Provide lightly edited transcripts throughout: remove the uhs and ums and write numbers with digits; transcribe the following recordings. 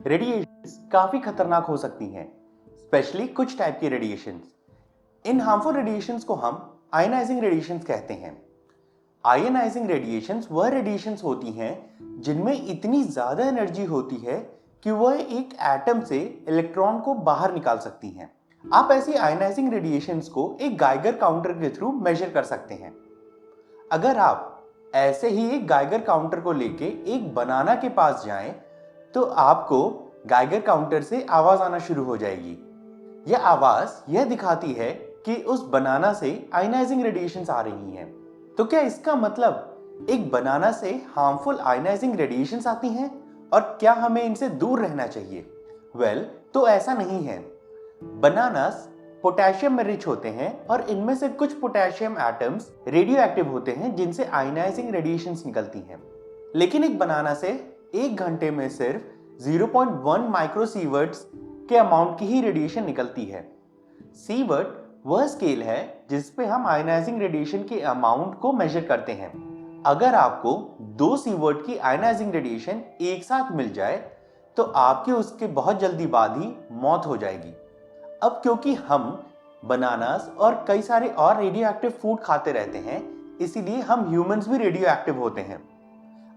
Radiations काफी खतरनाक हो सकती हैं, स्पेशली कुछ टाइप के रेडिएशंस। इन हार्मफुल रेडिएशंस को हम आयनाइजिंग रेडिएशंस कहते हैं। आयनाइजिंग रेडिएशंस वह रेडिएशंस होती हैं जिनमें इतनी ज्यादा एनर्जी होती है कि वह एक एटम से इलेक्ट्रॉन को बाहर निकाल सकती हैं। आप ऐसी आयनाइजिंग रेडिएशंस को एक गाइगर काउंटर के थ्रू मेजर कर सकते हैं। अगर आप ऐसे ही एक गाइगर काउंटर को लेके एक बनाना के पास जाएं, तो आपको गाइगर काउंटर से आवाज आना शुरू हो जाएगी। यह आवाज यह दिखाती है कि उस बनाना से आयनाइजिंग रेडिएशंस आ रही हैं। तो क्या इसका मतलब एक बनाना से हार्मफुल आयनाइजिंग रेडिएशंस आती हैं और क्या हमें इनसे दूर रहना चाहिए? तो ऐसा नहीं है। बनानास पोटेशियम में रिच होते हैं और इनमें से कुछ पोटेशियम एटम्स रेडियो एक्टिव होते हैं जिनसे आयनाइजिंग रेडिएशंस निकलती हैं। लेकिन एक बनाना से एक घंटे में सिर्फ 0.1 माइक्रोसीवर्ट्स के अमाउंट की ही रेडिएशन निकलती है। सीवर्ट वह स्केल है जिस पे हम आयनाइजिंग रेडिएशन के अमाउंट को मेजर करते हैं। अगर आपको 2 सीवर्ट की आयनाइजिंग रेडिएशन एक साथ मिल जाए तो आपकी उसके बहुत जल्दी बाद ही मौत हो जाएगी। अब क्योंकि हम बनानास और कई सारे और रेडियो एक्टिव फूड खाते रहते हैं, इसीलिए हम ह्यूमंस भी रेडियो एक्टिव होते हैं।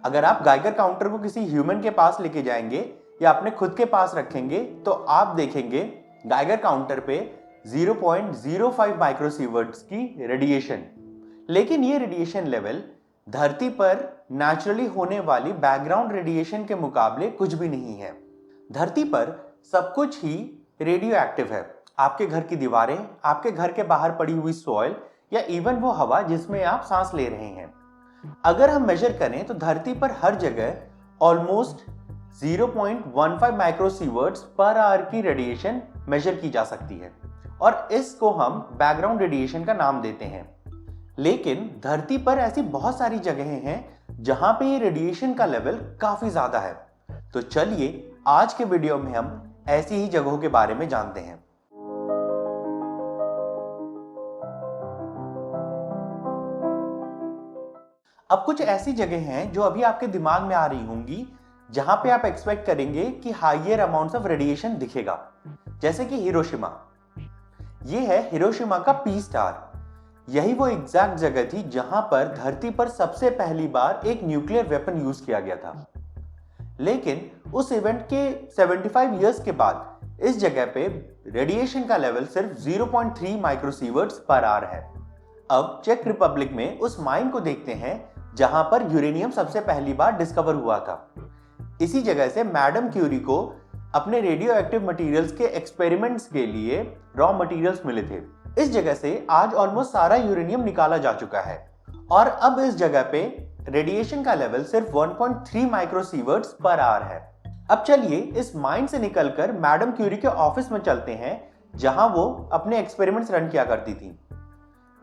अगर आप गाइगर काउंटर को किसी ह्यूमन के पास लेके जाएंगे या अपने खुद के पास रखेंगे तो आप देखेंगे गाइगर काउंटर पे 0.05 माइक्रोसीवर्ट्स की रेडिएशन। लेकिन ये रेडिएशन लेवल धरती पर नेचुरली होने वाली बैकग्राउंड रेडिएशन के मुकाबले कुछ भी नहीं है। धरती पर सब कुछ ही रेडियो एक्टिव है। आपके घर की दीवारें, आपके घर के बाहर पड़ी हुई सॉइल या इवन वो हवा जिसमें आप सांस ले रहे हैं। अगर हम मेजर करें तो धरती पर हर जगह ऑलमोस्ट 0.15 माइक्रोसीवर्ट्स पर आवर की रेडिएशन मेजर की जा सकती है और इसको हम बैकग्राउंड रेडिएशन का नाम देते हैं। लेकिन धरती पर ऐसी बहुत सारी जगहें हैं जहां पे ये रेडिएशन का लेवल काफी ज्यादा है। तो चलिए आज के वीडियो में हम ऐसी ही जगहों के बारे में जानते हैं। अब कुछ ऐसी जगह हैं जो अभी आपके दिमाग में आ रही होंगी जहां पे आप एक्सपेक्ट करेंगे कि हायर अमाउंट्स ऑफ रेडिएशन दिखेगा, जैसे कि हिरोशिमा। ये है हिरोशिमा का पी स्टार। यही वो एग्जैक्ट जगह थी जहां पर धरती पर सबसे पहली बार एक न्यूक्लियर वेपन यूज किया गया था। लेकिन उस इवेंट के 75 इयर्स के बाद इस जगह पे रेडिएशन का लेवल सिर्फ 0.3 माइक्रोसीवर्ट्स पर आवर है। अब चेक रिपब्लिक में उस माइन को देखते हैं जहां पर यूरेनियम सबसे पहली बार डिस्कवर हुआ था। इसी जगह से मैडम क्यूरी को अपने रेडियो एक्टिव मटेरियल्स के एक्सपेरिमेंट्स के लिए रॉ मटेरियल्स मिले थे। इस जगह से आज ऑलमोस्ट सारा यूरेनियम निकाला जा चुका है और अब इस जगह पे रेडिएशन का लेवल सिर्फ 1.3 माइक्रोसीवर्ट्स पर आवर है। अब चलिए इस माइन से निकलकर मैडम क्यूरी के ऑफिस में चलते हैं जहां वो अपने एक्सपेरिमेंट्स रन किया करती थी।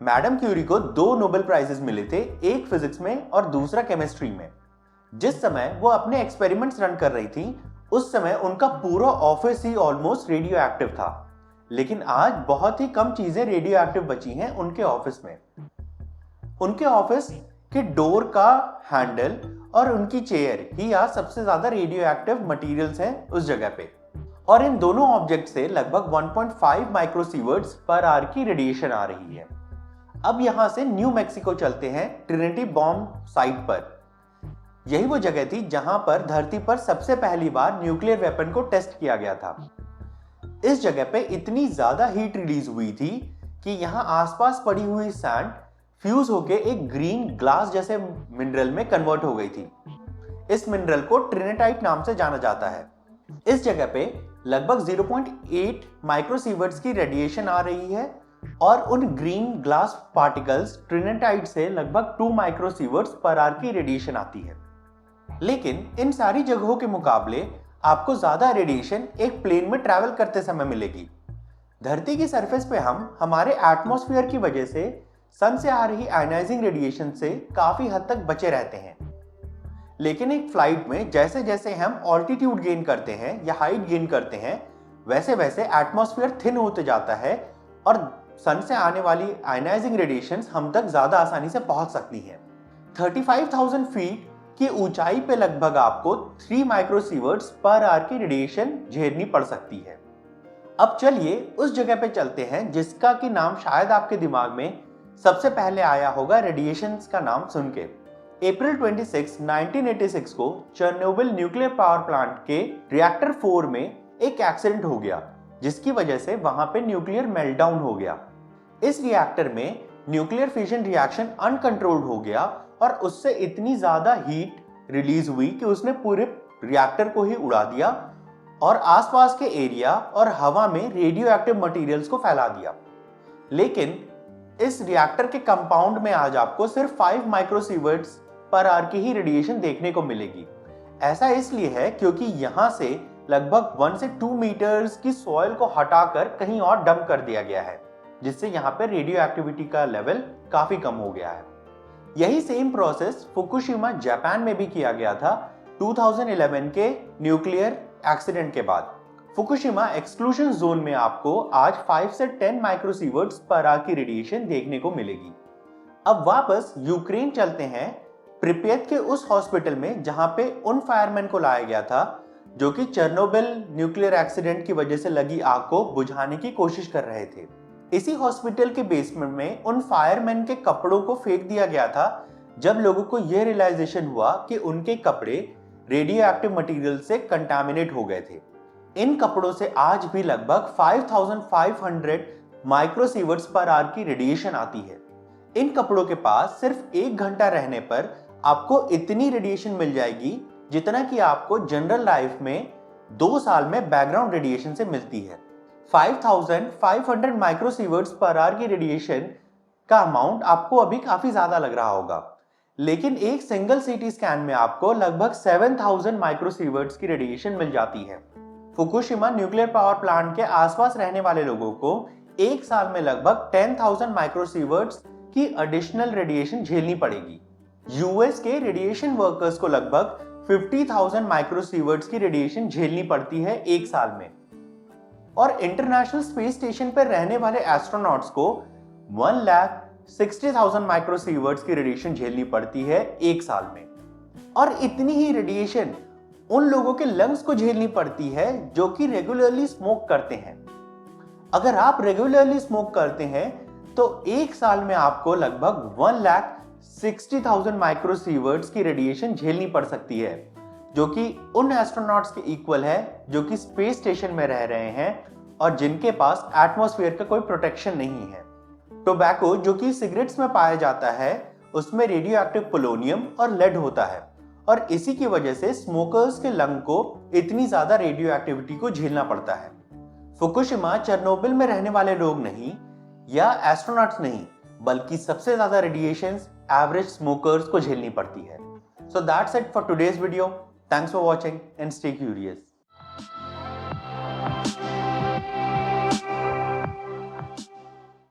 मैडम क्यूरी को 2 नोबेल प्राइजेस मिले थे, एक फिजिक्स में और दूसरा केमिस्ट्री में। जिस समय वो अपने एक्सपेरिमेंट्स रन कर रही थी उस समय उनका पूरा ऑफिस ही ऑलमोस्ट रेडियो एक्टिव था। लेकिन आज बहुत ही कम चीजें रेडियो एक्टिव बची हैं उनके ऑफिस में। उनके ऑफिस के डोर का हैंडल और उनकी चेयर ही आज सबसे ज्यादा रेडियो एक्टिव मटेरियल्स हैं उस जगह पे। और इन दोनों ऑब्जेक्ट से लगभग 1.5 माइक्रोसीवर्ट्स पर आवर की रेडिएशन आ रही है। अब यहां से न्यू मैक्सिको चलते हैं ट्रिनिटी बॉम्ब साइट पर। यही वो जगह थी जहां पर धरती पर सबसे पहली बार न्यूक्लियर वेपन को टेस्ट किया गया था। इस जगह पे इतनी ज्यादा हीट रिलीज हुई थी कि यहां आसपास पड़ी हुई सैंड फ्यूज होके एक ग्रीन ग्लास जैसे मिनरल में कन्वर्ट हो गई थी। इस मिनरल को ट्रिनेटाइट नाम से जाना जाता है। इस जगह पे लगभग 0.8 माइक्रोसीवर्ट्स की रेडिएशन आ रही है और उन ग्रीन ग्लास पार्टिकल्स ट्रिनेटाइट से लगभग 2 माइक्रोसीवर्ट्स पर आवर की रेडिएशन आती है। लेकिन इन सारी जगहों के मुकाबले आपको ज्यादा रेडिएशन एक प्लेन में ट्रैवल करते समय मिलेगी। धरती की सरफेस पे हम हमारे एटमॉस्फेयर की वजह से सन से आ रही आयनाइजिंग रेडिएशन से काफी हद तक बचे रहते हैं। लेकिन एक फ्लाइट में जैसे जैसे हम ऑल्टीट्यूड गेन करते हैं या हाइट गेन करते हैं वैसे वैसे एटमॉस्फेयर थिन होते जाता है और सन से आने वाली आयनाइजिंग रेडिएशन हम तक ज्यादा आसानी से पहुंच सकती है। 35,000 फीट कि ऊंचाई पे लगभग आपको 3 माइक्रोसीवर्ट्स पर आवर की रेडिएशन झेलनी पड़ सकती है। अब चलिए उस जगह पे चलते हैं जिसका कि नाम शायद आपके दिमाग में सबसे पहले आया होगा रेडिएशन का नाम सुन के। अप्रैल 26, 1986 को चेरनोबिल न्यूक्लियर पावर प्लांट के रिएक्टर 4 में एक एक्सीडेंट हो गया, जिसकी वजह से वहां पे न्यूक्लियर मेल्टडाउन हो गया। इस रिएक्टर में न्यूक्लियर फिशन रिएक्शन अनकंट्रोल्ड हो गया और उससे इतनी ज्यादा हीट रिलीज हुई कि उसने पूरे रिएक्टर को ही उड़ा दिया और आसपास के एरिया और हवा में रेडियो एक्टिव मटेरियल्स को फैला दिया। लेकिन इस रिएक्टर के कंपाउंड में आज आपको सिर्फ 5 माइक्रोसीवर्ट्स पर आवर की ही रेडिएशन देखने को मिलेगी। ऐसा इसलिए है क्योंकि यहां से लगभग 1 से 2 मीटर्स की सॉइल को हटाकर कहीं और डंप कर दिया गया है, जिससे यहाँ पे रेडियो एक्टिविटी का लेवल काफी कम हो गया है। यही सेम प्रोसेस फुकुशिमा जापान में भी किया गया था 2011 के न्यूक्लियर एक्सीडेंट के बाद। फुकुशिमा एक्सक्लूजन जोन में आपको आज 5 से 10 माइक्रोसीवर्ट्स पर आवर की रेडिएशन देखने को मिलेगी। अब वापस यूक्रेन चलते हैं, प्रिपेत के उस हॉस्पिटल में जहां पे उन फायरमैन को लाया गया था जो कि चेरनोबिल न्यूक्लियर एक्सीडेंट की वजह से लगी आग को बुझाने की कोशिश कर रहे थे। इसी हॉस्पिटल के बेसमेंट में उन फायरमैन के कपड़ों को फेंक दिया गया था जब लोगों को यह रियलाइजेशन हुआ कि उनके कपड़े रेडियो एक्टिव मटेरियल से कंटामिनेट हो गए थे। इन कपड़ों से आज भी लगभग 5500 माइक्रोसीवर्ट्स पर आवर की रेडिएशन आती है। इन कपड़ों के पास सिर्फ 1 घंटा रहने पर आपको इतनी रेडिएशन मिल जाएगी जितना कि आपको जनरल लाइफ में 2 साल में बैकग्राउंड रेडिएशन से मिलती है। 5500 माइक्रोसीवर्ट्स पर आवर की रेडिएशन का अमाउंट आपको अभी काफी ज्यादा लग रहा होगा, लेकिन एक सिंगल सीटी स्कैन में आपको लगभग 7000 माइक्रोसीवर्ट्स की रेडिएशन मिल जाती है। फुकुशिमा न्यूक्लियर पावर प्लांट के आसपास रहने वाले लोगों को एक साल में लगभग 10,000 माइक्रोसीवर्ट्स की एडिशनल रेडिएशन झेलनी पड़ेगी। यूएस के रेडिएशन वर्कर्स को लगभग 50,000 माइक्रोसीवर्ट्स की रेडिएशन झेलनी पड़ती है एक साल में, और इंटरनेशनल स्पेस स्टेशन पर रहने वाले एस्ट्रोनॉट्स को 1,60,000 माइक्रोसीवर्ट्स की रेडिएशन झेलनी पड़ती है एक साल में। और इतनी ही रेडिएशन उन लोगों के लंग्स को झेलनी पड़ती है जो कि रेगुलरली स्मोक करते हैं। अगर आप रेगुलरली स्मोक करते हैं तो एक साल में आपको लगभग 1,60,000 माइक्रोसीवर्ट्स की रेडिएशन झेलनी पड़ सकती है, जो कि उन एस्ट्रोनॉट्स के इक्वल है जो कि स्पेस स्टेशन में रह रहे हैं और जिनके पास एटमॉस्फेयर का कोई प्रोटेक्शन नहीं है। टोबैको जो कि सिगरेट्स में पाया जाता है उसमें रेडियो एक्टिव पोलोनियम और लेड होता है, और इसी की वजह से स्मोकर्स के लंग को इतनी ज्यादा रेडियो एक्टिविटी को झेलना पड़ता है। फुकुशिमा चेरनोबिल में रहने वाले लोग नहीं या एस्ट्रोनॉट्स नहीं, बल्कि सबसे ज्यादा रेडिएशंस एवरेज स्मोकर्स को झेलनी पड़ती है। So that's it for today's video. Thanks for watching and stay curious.